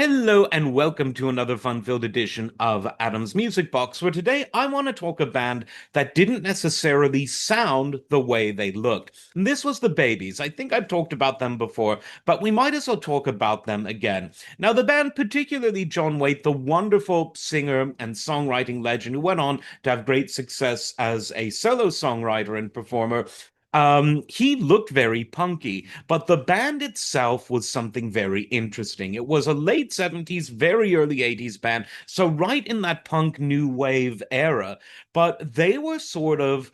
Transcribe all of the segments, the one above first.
Hello and welcome to another fun-filled edition of Adam's Music Box, where today I want to talk a band that didn't necessarily sound the way they looked. And this was the Babies. I think I've talked about them before, but we might as well talk about them again. Now, the band, particularly John Waite, the wonderful singer and songwriting legend who went on to have great success as a solo songwriter and performer, he looked very punky, but the band itself was something very interesting. It was a late 70s, very early 80s band, so right in that punk new wave era, but they were sort of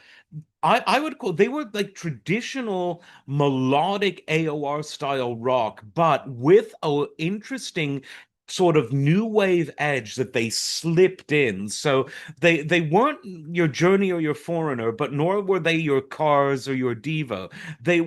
I would call they were like traditional melodic AOR style rock, but with a interesting sort of new wave edge that they slipped in. So they weren't your Journey or your Foreigner, but nor were they your Cars or your Devo. They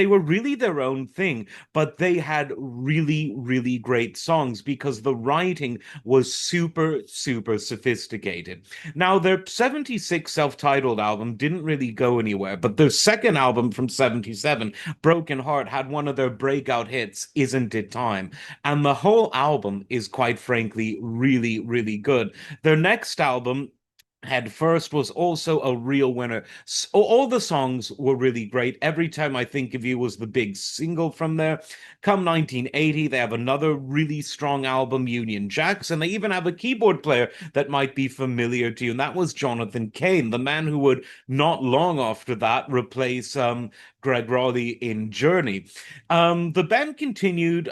were really their own thing, but they had really great songs because the writing was super sophisticated. Now, their 76 self-titled album didn't really go anywhere, but their second album from 77, Broken Heart, had one of their breakout hits, Isn't It Time? And the whole album is quite frankly really good. Their next album, Head First, was also a real winner. All the songs were really great. Every Time I Think of You was the big single from there. Come 1980, they have another really strong album, Union Jacks, and they even have a keyboard player that might be familiar to you, and that was Jonathan Cain, the man who would not long after that replace Greg Rowley in Journey. The band continued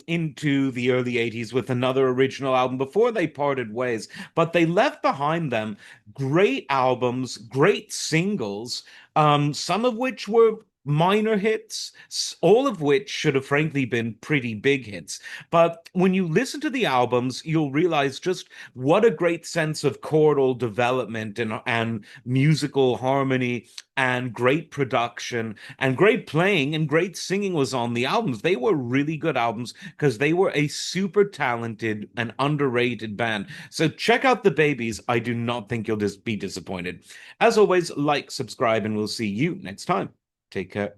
into the early 80s with another original album before they parted ways, but they left behind them great albums, great singles, some of which were minor hits, all of which should have frankly been pretty big hits. But when you listen to the albums, you'll realize just what a great sense of chordal development and musical harmony and great production and great playing and great singing was on the albums. They were really good albums because they were a super talented and underrated band. So check out the Babies. I do not think you'll just be disappointed. As always, like, subscribe, and we'll see you next time. Take care.